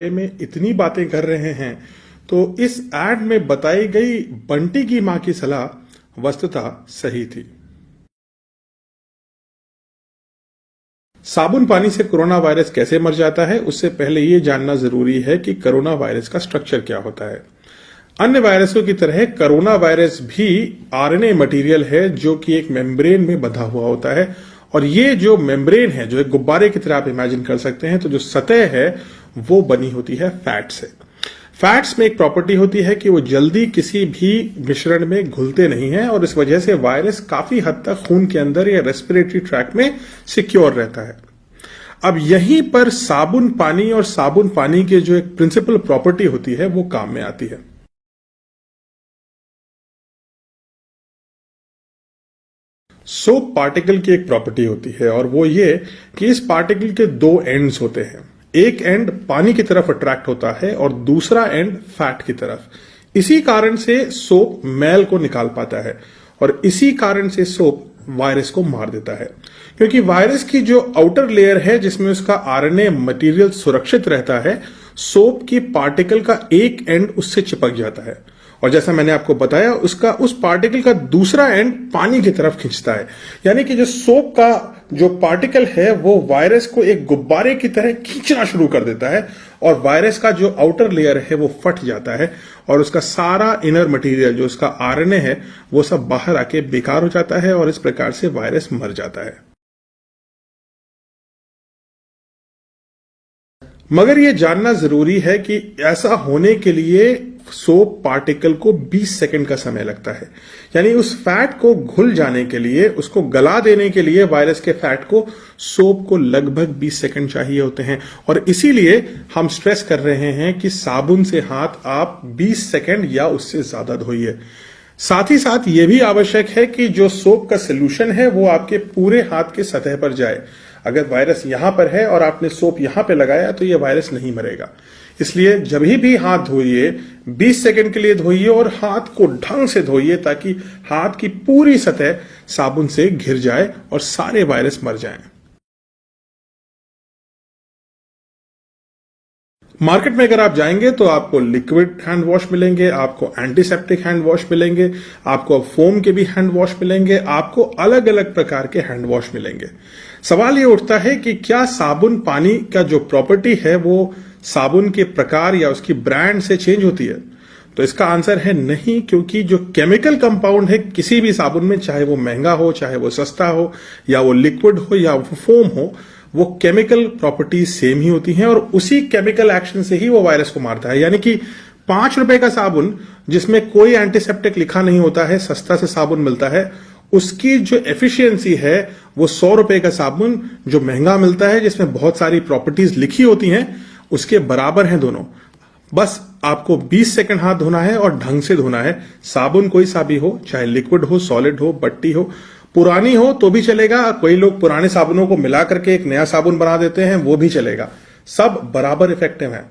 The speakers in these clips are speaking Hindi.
में इतनी बातें कर रहे हैं तो इस एड में बताई गई बंटी की मां की सलाह वस्तुतः सही थी। साबुन पानी से कोरोना वायरस कैसे मर जाता है, उससे पहले यह जानना जरूरी है कि कोरोना वायरस का स्ट्रक्चर क्या होता है। अन्य वायरसों की तरह कोरोना वायरस भी आरएनए मटेरियल है जो कि एक मेम्ब्रेन में बंधा हुआ होता है। और ये जो मेम्ब्रेन है, जो एक गुब्बारे की तरह आप इमेजिन कर सकते हैं, तो जो सतह है वो बनी होती है फैट से। फैट्स में एक प्रॉपर्टी होती है कि वो जल्दी किसी भी मिश्रण में घुलते नहीं हैं और इस वजह से वायरस काफी हद तक खून के अंदर या रेस्पिरेटरी ट्रैक्ट में सिक्योर रहता है। अब यहीं पर साबुन पानी और साबुन पानी के जो एक प्रिंसिपल प्रॉपर्टी होती है वो काम में आती है। सोप पार्टिकल की एक प्रॉपर्टी होती है और वो ये कि इस पार्टिकल के दो एंड्स होते हैं। एक एंड पानी की तरफ अट्रैक्ट होता है और दूसरा एंड फैट की तरफ। इसी कारण से सोप मैल को निकाल पाता है और इसी कारण से सोप वायरस को मार देता है, क्योंकि वायरस की जो आउटर लेयर है जिसमें उसका आरएनए मटेरियल सुरक्षित रहता है, सोप की पार्टिकल का एक एंड उससे चिपक जाता है और जैसा मैंने आपको बताया उसका उस पार्टिकल का दूसरा एंड पानी की तरफ खींचता है। यानी कि जो सोप का जो पार्टिकल है वो वायरस को एक गुब्बारे की तरह खींचना शुरू कर देता है और वायरस का जो आउटर लेयर है वो फट जाता है और उसका सारा इनर मटेरियल जो उसका आरएनए है वो सब बाहर आके बेकार हो जाता है और इस प्रकार से वायरस मर जाता है। मगर यह जानना जरूरी है कि ऐसा होने के लिए सोप पार्टिकल को 20 सेकंड का समय लगता है। यानी उस फैट को घुल जाने के लिए, उसको गला देने के लिए वायरस के फैट को सोप को लगभग 20 सेकंड चाहिए होते हैं और इसीलिए हम स्ट्रेस कर रहे हैं कि साबुन से हाथ आप 20 सेकंड या उससे ज्यादा धोइए। साथ ही साथ यह भी आवश्यक है कि जो सोप का सोल्यूशन है वो आपके पूरे हाथ के सतह पर जाए। अगर वायरस यहां पर है और आपने सोप यहां पे लगाया तो यह वायरस नहीं मरेगा। इसलिए जब भी हाथ धोइए 20 सेकंड के लिए धोइए और हाथ को ढंग से धोइए ताकि हाथ की पूरी सतह साबुन से घिर जाए और सारे वायरस मर जाएं। मार्केट में अगर आप जाएंगे तो आपको लिक्विड हैंड वॉश मिलेंगे, आपको एंटीसेप्टिक हैंड वॉश मिलेंगे, आपको फोम के भी हैंड वॉश मिलेंगे, आपको अलग अलग प्रकार के हैंड वॉश मिलेंगे। सवाल ये उठता है कि क्या साबुन पानी का जो प्रॉपर्टी है वो साबुन के प्रकार या उसकी ब्रांड से चेंज होती है? तो इसका आंसर है नहीं, क्योंकि जो केमिकल कंपाउंड है किसी भी साबुन में, चाहे वो महंगा हो, चाहे वो सस्ता हो, या वो लिक्विड हो या वो फोम हो, वो केमिकल प्रॉपर्टीज सेम ही होती हैं और उसी केमिकल एक्शन से ही वो वायरस को मारता है। यानी कि 5 रुपए का साबुन जिसमें कोई एंटीसेप्टिक लिखा नहीं होता है, सस्ता से साबुन मिलता है, उसकी जो एफिशिएंसी है वो 100 रुपए का साबुन जो महंगा मिलता है जिसमें बहुत सारी प्रॉपर्टीज लिखी होती हैं उसके बराबर हैं दोनों। बस आपको 20 सेकंड हाथ धोना है और ढंग से धोना है। साबुन कोई सा भी हो, चाहे लिक्विड हो, सॉलिड हो, बट्टी हो, पुरानी हो तो भी चलेगा। कोई लोग पुराने साबुनों को मिला करके एक नया साबुन बना देते हैं, वो भी चलेगा। सब बराबर इफेक्टिव है,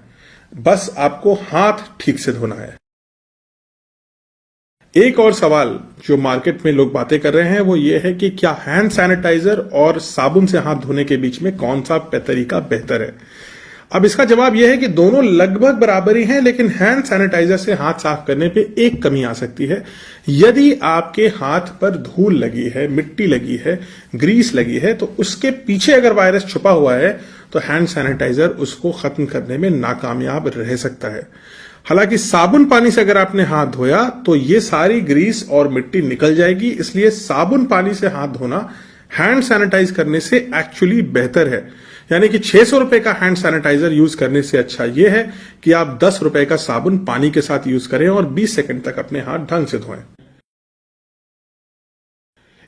बस आपको हाथ ठीक से धोना है। एक और सवाल जो मार्केट में लोग बातें कर रहे हैं वो ये है कि क्या हैंड सैनिटाइजर और साबुन से हाथ धोने के बीच में कौन सा तरीका बेहतर है? अब इसका जवाब यह है कि दोनों लगभग बराबर ही हैं, लेकिन हैंड सैनिटाइजर से हाथ साफ करने पे एक कमी आ सकती है। यदि आपके हाथ पर धूल लगी है, मिट्टी लगी है, ग्रीस लगी है, तो उसके पीछे अगर वायरस छुपा हुआ है तो हैंड सैनिटाइजर उसको खत्म करने में नाकामयाब रह सकता है। हालांकि साबुन पानी से अगर आपने हाथ धोया तो ये सारी ग्रीस और मिट्टी निकल जाएगी, इसलिए साबुन पानी से हाथ धोना हैंड सैनिटाइज करने से एक्चुअली बेहतर है। यानी कि 600 रुपए का हैंड सैनिटाइजर यूज करने से अच्छा यह है कि आप 10 रुपए का साबुन पानी के साथ यूज करें और 20 सेकंड तक अपने हाथ ढंग से धोएं।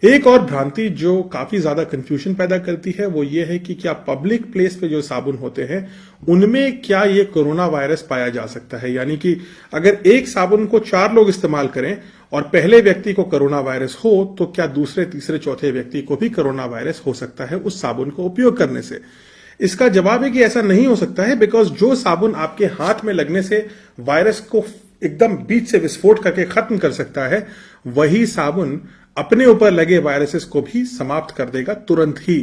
एक और भ्रांति जो काफी ज्यादा कंफ्यूजन पैदा करती है वो ये है कि क्या पब्लिक प्लेस पे जो साबुन होते हैं उनमें क्या ये कोरोना वायरस पाया जा सकता है? यानी कि अगर एक साबुन को 4 लोग इस्तेमाल करें और पहले व्यक्ति को कोरोना वायरस हो तो क्या दूसरे, तीसरे, चौथे व्यक्ति को भी कोरोना वायरस हो सकता है उस साबुन को उपयोग करने से? इसका जवाब है कि ऐसा नहीं हो सकता है, बिकॉज जो साबुन आपके हाथ में लगने से वायरस को एकदम बीच से विस्फोट करके खत्म कर सकता है, वही साबुन अपने ऊपर लगे वायरसेस को भी समाप्त कर देगा तुरंत ही।